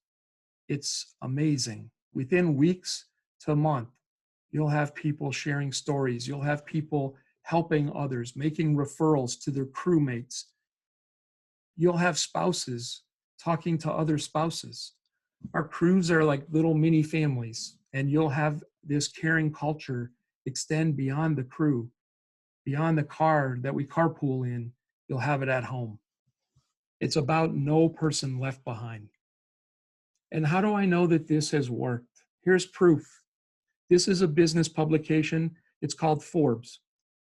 S4: it's amazing. Within weeks to a month, you'll have people sharing stories. You'll have people helping others, making referrals to their crewmates. You'll have spouses talking to other spouses. Our crews are like little mini families, and you'll have this caring culture extend beyond the crew, beyond the car that we carpool in. You'll have it at home. It's about no person left behind. And how do I know that this has worked? Here's proof. This is a business publication. It's called Forbes.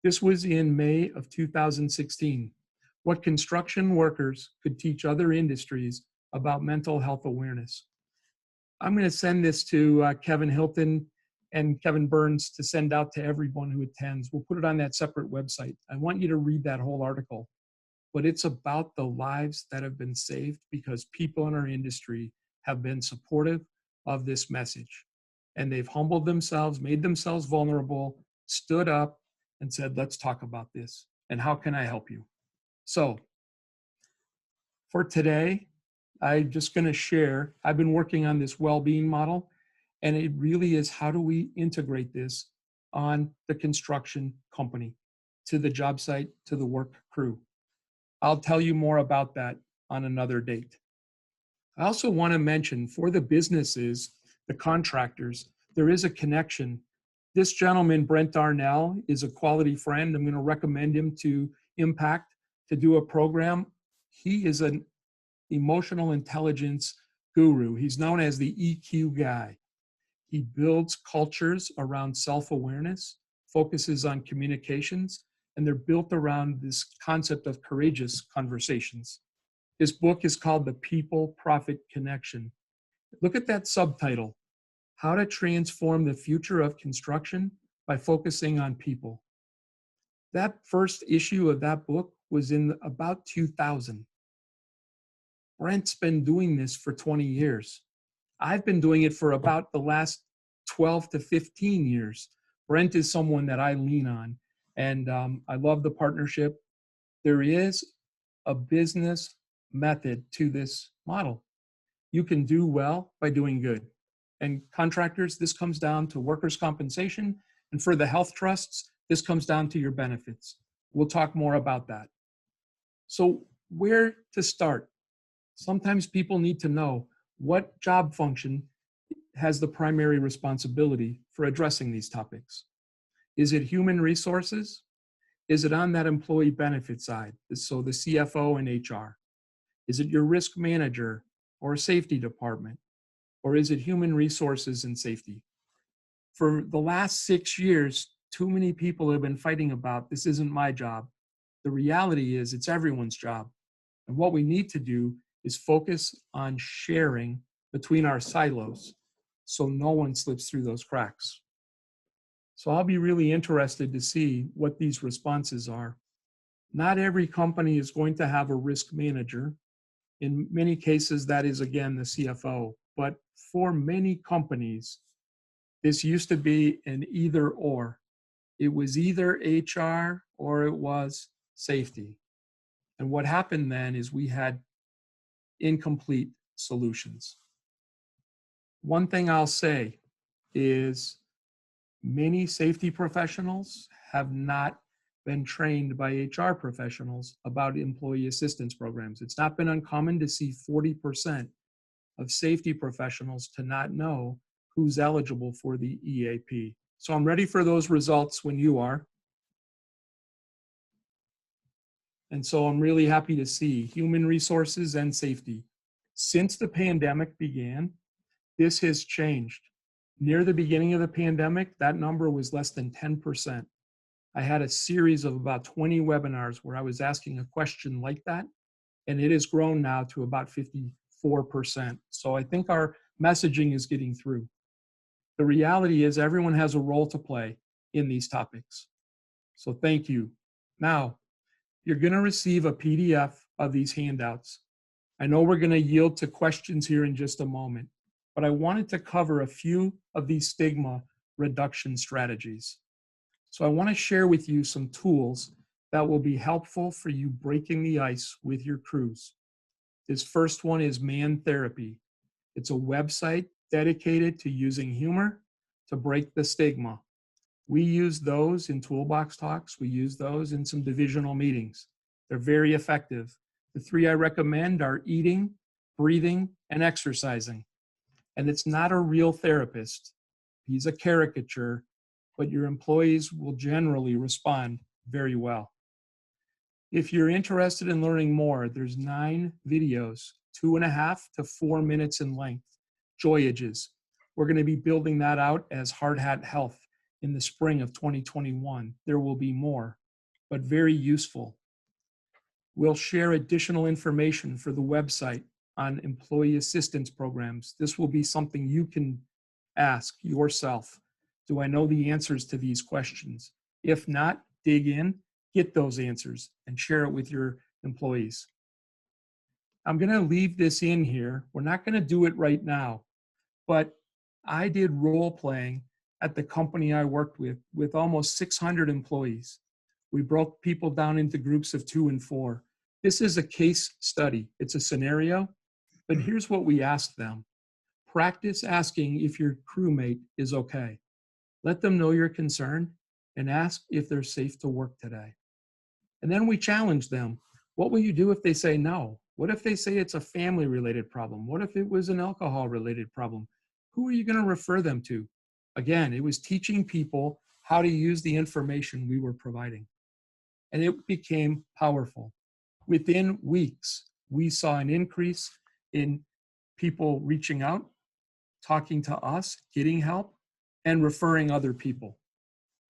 S4: This was in May of 2016. What construction workers could teach other industries about mental health awareness. I'm going to send this to Kevin Hilton and Kevin Burns to send out to everyone who attends. We'll put it on that separate website. I want you to read that whole article. But it's about the lives that have been saved because people in our industry have been supportive of this message. And they've humbled themselves, made themselves vulnerable, stood up and said, let's talk about this. And how can I help you? So for today, I'm just going to share, I've been working on this well-being model, and it really is how do we integrate this on the construction company, to the job site, to the work crew. I'll tell you more about that on another date. I also want to mention for the businesses, the contractors, there is a connection. This gentleman, Brent Darnell, is a quality friend. I'm going to recommend him to Impact to do a program. He is an emotional intelligence guru. He's known as the EQ guy. He builds cultures around self-awareness, focuses on communications, and they're built around this concept of courageous conversations. His book is called The People-Profit Connection. Look at that subtitle, How to Transform the Future of Construction by Focusing on People. That first issue of that book was in about 2000. Brent's been doing this for 20 years. I've been doing it for about the last 12 to 15 years. Brent is someone that I lean on, and I love the partnership. There is a business method to this model. You can do well by doing good. And contractors, this comes down to workers' compensation. And for the health trusts, this comes down to your benefits. We'll talk more about that. So where to start? Sometimes people need to know what job function has the primary responsibility for addressing these topics. Is it human resources? Is it on that employee benefit side? So the CFO and HR? Is it your risk manager or safety department? Or is it human resources and safety? For the last 6 years, too many people have been fighting about this isn't my job. The reality is it's everyone's job. And what we need to do is focus on sharing between our silos so no one slips through those cracks. So I'll be really interested to see what these responses are. Not every company is going to have a risk manager. In many cases, that is, again, the CFO. But for many companies, this used to be an either or. It was either HR or it was safety. And what happened then is we had incomplete solutions. One thing I'll say is many safety professionals have not been trained by HR professionals about employee assistance programs. It's not been uncommon to see 40% of safety professionals to not know who's eligible for the EAP. So I'm ready for those results when you are. And so I'm really happy to see human resources and safety. Since the pandemic began, this has changed. Near the beginning of the pandemic, that number was less than 10%. I had a series of about 20 webinars where I was asking a question like that, and it has grown now to about 54%. So I think our messaging is getting through. The reality is everyone has a role to play in these topics. So thank you. Now, you're going to receive a PDF of these handouts. I know we're going to yield to questions here in just a moment, but I wanted to cover a few of these stigma reduction strategies. So I want to share with you some tools that will be helpful for you breaking the ice with your crews. This first one is Man Therapy. It's a website dedicated to using humor to break the stigma. We use those in toolbox talks. We use those in some divisional meetings. They're very effective. The three I recommend are eating, breathing, and exercising. And it's not a real therapist. He's a caricature, but your employees will generally respond very well. If you're interested in learning more, there's 9 videos, 2.5 to 4 minutes in length, Joyages. We're going to be building that out as Hard Hat Health. in the spring of 2021. There will be more, but very useful. We'll share additional information for the website on employee assistance programs. This will be something you can ask yourself. Do I know the answers to these questions? If not, dig in, get those answers, and share it with your employees. I'm going to leave this in here. We're not going to do it right now, but I did role playing at the company I worked with almost 600 employees. We broke people down into groups of 2 and 4. This is a case study. It's a scenario, but here's what we asked them. Practice asking if your crewmate is okay. Let them know you're concerned and ask if they're safe to work today. And then we challenge them. What will you do if they say no? What if they say it's a family-related problem? What if it was an alcohol-related problem? Who are you going to refer them to? Again, it was teaching people how to use the information we were providing. And it became powerful. Within weeks, we saw an increase in people reaching out, talking to us, getting help, and referring other people.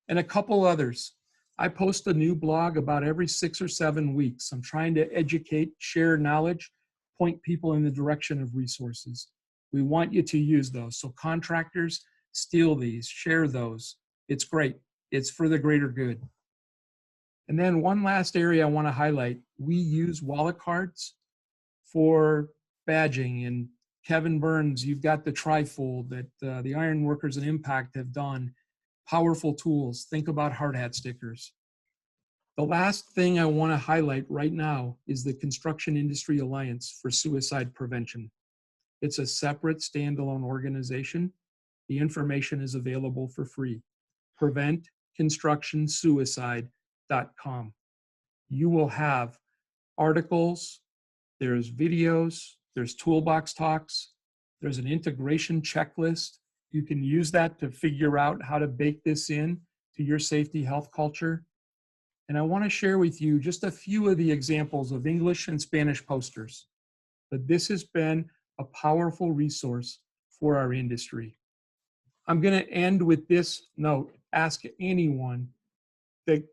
S4: And a couple others. I post a new blog about every 6 or 7 weeks. I'm trying to educate, share knowledge, point people in the direction of resources. We want you to use those. So contractors, steal these, share those. It's great. It's for the greater good. And then one last area I want to highlight. We use wallet cards for badging. And Kevin Burns, you've got the trifold that the Iron Workers and Impact have done. Powerful tools. Think about hard hat stickers. The last thing I want to highlight right now is the Construction Industry Alliance for Suicide Prevention. It's a separate standalone organization. The information is available for free. PreventConstructionSuicide.com. You will have articles, there's videos, there's toolbox talks, there's an integration checklist. You can use that to figure out how to bake this in to your safety health culture. And I want to share with you just a few of the examples of English and Spanish posters. But this has been a powerful resource for our industry. I'm going to end with this note. Ask anyone that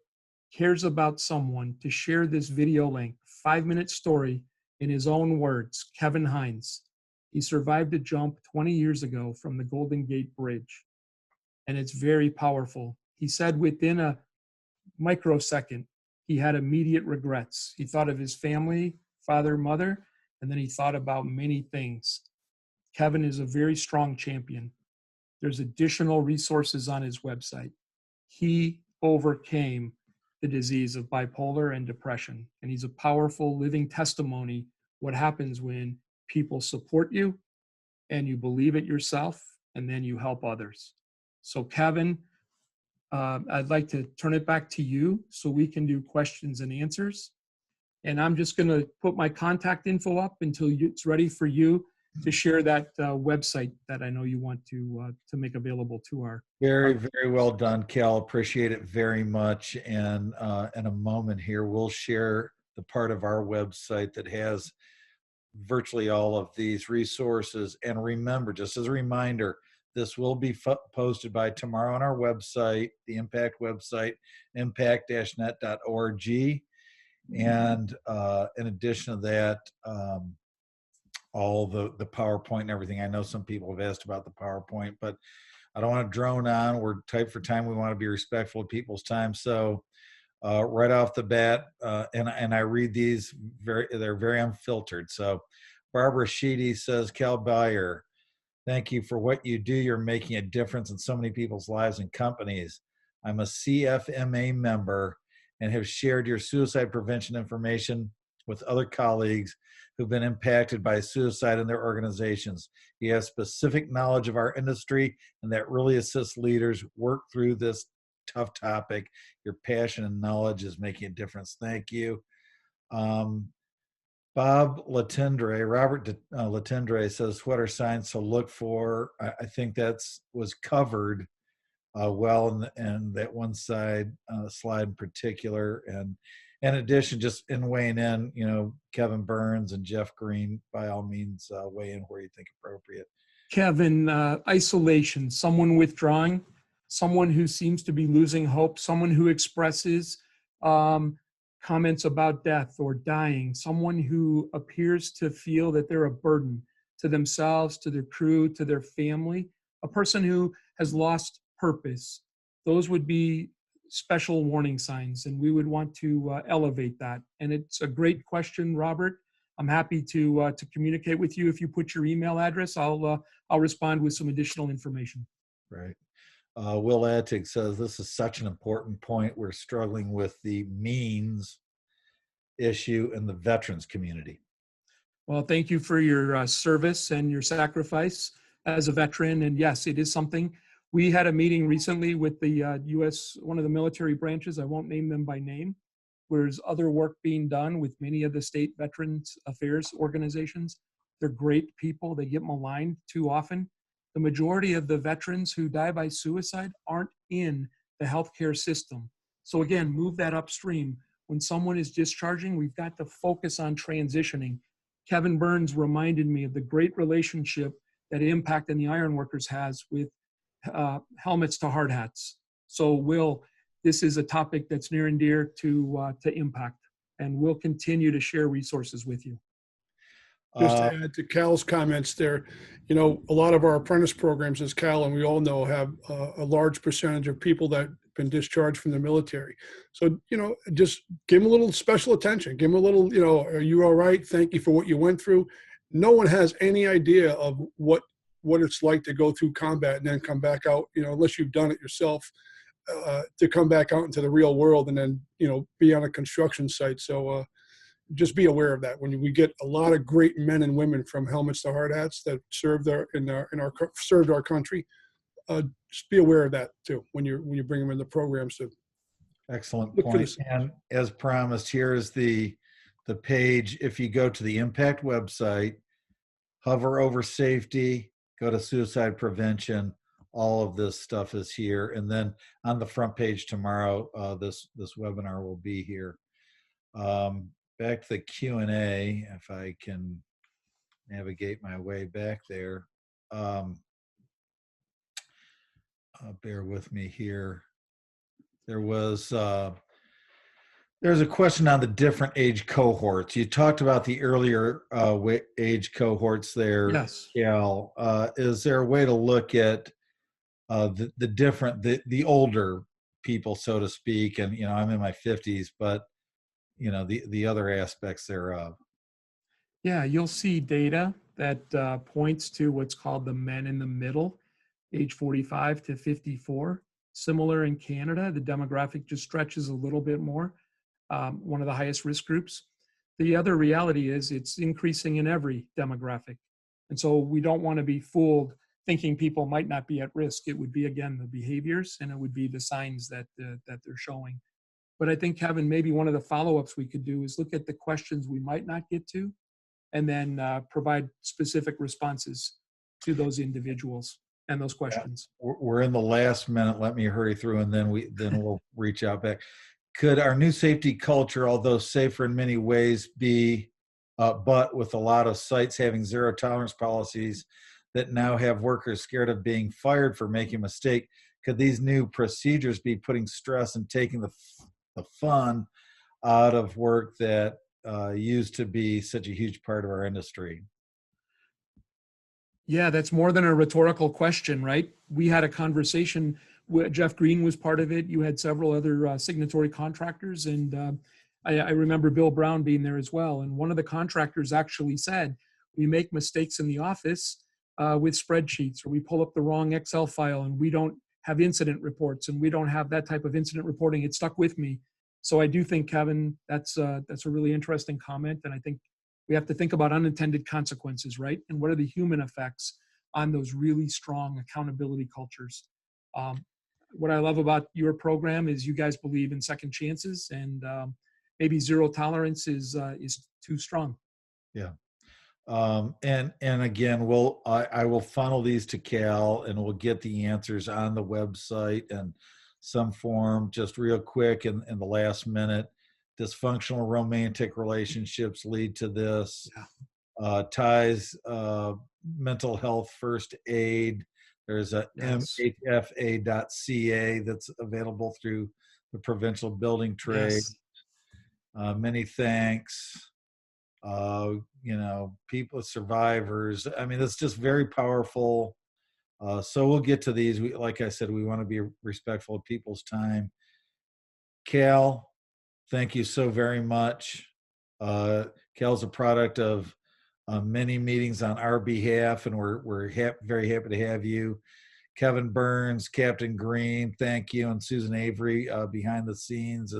S4: cares about someone to share this video link, 5-minute story in his own words. Kevin Hines. He survived a jump 20 years ago from the Golden Gate Bridge. And it's very powerful. He said within a microsecond, he had immediate regrets. He thought of his family, father, mother, and then he thought about many things. Kevin is a very strong champion. There's additional resources on his website. He overcame the disease of bipolar and depression, and he's a powerful living testimony what happens when people support you and you believe it yourself, and then you help others. So Kevin, I'd like to turn it back to you so we can do questions and answers. And I'm just going to put my contact info up until it's ready for you to share that website that I know you want to make available to our.
S1: Very, very well done, Cal. Appreciate it very much. And in a moment here, we'll share the part of our website that has virtually all of these resources. And remember, just as a reminder, this will be posted by tomorrow on our website, the Impact website, impact-net.org. And in addition to that, all the PowerPoint and everything. I know some people have asked about the PowerPoint, but I don't want to drone on. We're tight for time. We want to be respectful of people's time. So right off the bat, and I read these, they're very unfiltered. So Barbara Sheedy says, Cal Byer, thank you for what you do. You're making a difference in so many people's lives and companies. I'm a CFMA member and have shared your suicide prevention information with other colleagues who've been impacted by suicide in their organizations. You have specific knowledge of our industry, and that really assists leaders work through this tough topic. Your passion and knowledge is making a difference. Thank you. Bob Latendre, Robert Latendre says, what are signs to look for? I think that's was covered well in that one slide in particular. And in addition, just in weighing in, Kevin Burns and Jeff Green, by all means, weigh in where you think appropriate.
S4: Kevin, isolation, someone withdrawing. someone who seems to be losing hope, someone who expresses comments about death or dying, someone who appears to feel that they're a burden to themselves, to their crew, to their family, a person who has lost purpose. Those would be special warning signs, and we would want to elevate that. And it's a great question, Robert. I'm happy to communicate with you. If you put your email address, I'll respond with some additional information.
S1: Right. Will Attig says this is such an important point. We're struggling with the means issue in the veterans community.
S4: Well, thank you for your service and your sacrifice as a veteran. And yes, it is something. We had a meeting recently with the U.S., one of the military branches. I won't name them by name. Where there's other work being done with many of the state Veterans Affairs organizations. They're great people. They get maligned too often. The majority of the veterans who die by suicide aren't in the healthcare system. So again, move that upstream. When someone is discharging, we've got to focus on transitioning. Kevin Burns reminded me of the great relationship that Impact and the Ironworkers has with helmets to hard hats. So Will, this is a topic that's near and dear to Impact, and we'll continue to share resources with you.
S2: Just to add to Cal's comments there, you know, a lot of our apprentice programs, as Cal and we all know, have a large percentage of people that have been discharged from the military. So, you know, just give them a little special attention. Give them a little, you know, are you all right? Thank you for what you went through. No one has any idea of what it's like to go through combat and then come back out, you know, unless you've done it yourself, to come back out into the real world and then, you know, be on a construction site. So, just be aware of that. When we get a lot of great men and women from helmets to hard hats that served served our country, just be aware of that too when you bring them in the programs. To
S1: excellent point. And as promised, here is the page. If you go to the Impact website, hover over safety, go to suicide prevention. All of this stuff is here, and then on the front page tomorrow, this webinar will be here. Back to the Q&A, if I can navigate my way back there. Bear with me here. There's a question on the different age cohorts. You talked about the earlier age cohorts there.
S4: Yes.
S1: Cal. Is there a way to look at the older people, so to speak? And, you know, I'm in my 50s, but you know, the other aspects thereof.
S4: Yeah, you'll see data that points to what's called the men in the middle, age 45 to 54. Similar in Canada, the demographic just stretches a little bit more, one of the highest risk groups. The other reality is it's increasing in every demographic. And so we don't want to be fooled thinking people might not be at risk. It would be, again, the behaviors, and it would be the signs that they're showing. But I think, Kevin, maybe one of the follow-ups we could do is look at the questions we might not get to, and then provide specific responses to those individuals and those questions.
S1: Yeah. We're in the last minute. Let me hurry through, and then we'll reach out back. Could our new safety culture, although safer in many ways, be, but with a lot of sites having zero tolerance policies that now have workers scared of being fired for making a mistake, could these new procedures be putting stress and taking the fun out of work that used to be such a huge part of our industry?
S4: Yeah, that's more than a rhetorical question, right? We had a conversation. Jeff Green was part of it. You had several other signatory contractors, and I remember Bill Brown being there as well. And one of the contractors actually said, we make mistakes in the office with spreadsheets, or we pull up the wrong Excel file and we don't have incident reports, and we don't have that type of incident reporting. It stuck with me. So I do think, Kevin, that's a really interesting comment. And I think we have to think about unintended consequences, right? And what are the human effects on those really strong accountability cultures? What I love about your program is you guys believe in second chances, and maybe zero tolerance is too strong.
S1: Yeah. And again, I will funnel these to Cal, and we'll get the answers on the website and some form. Just real quick in the last minute, dysfunctional romantic relationships lead to this.
S4: Yeah.
S1: Ties mental health first aid. There's a
S4: Yes.
S1: mhfa.ca that's available through the provincial building trade.
S4: Yes.
S1: Many thanks. People, survivors. I mean, it's just very powerful. So we'll get to these. Like I said, we want to be respectful of people's time. Cal, thank you so very much. Cal's a product of many meetings on our behalf, and we're very happy to have you. Kevin Burns, Captain Green, thank you, and Susan Avery behind the scenes,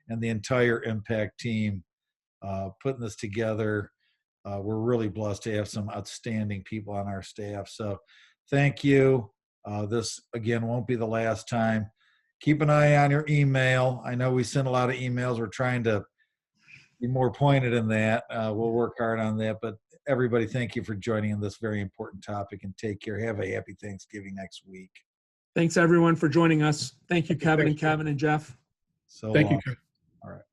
S1: and the entire Impact team putting this together. We're really blessed to have some outstanding people on our staff. So thank you. This, again, won't be the last time. Keep an eye on your email. I know we send a lot of emails. We're trying to be more pointed in that. We'll work hard on that. But everybody, thank you for joining in this very important topic, and take care. Have a happy Thanksgiving next week.
S4: Thanks everyone for joining us. Thank you, Kevin
S2: Thanks,
S4: and Kevin and Jeff.
S1: So
S2: Thank you,
S1: long.
S2: Ken.
S1: All right.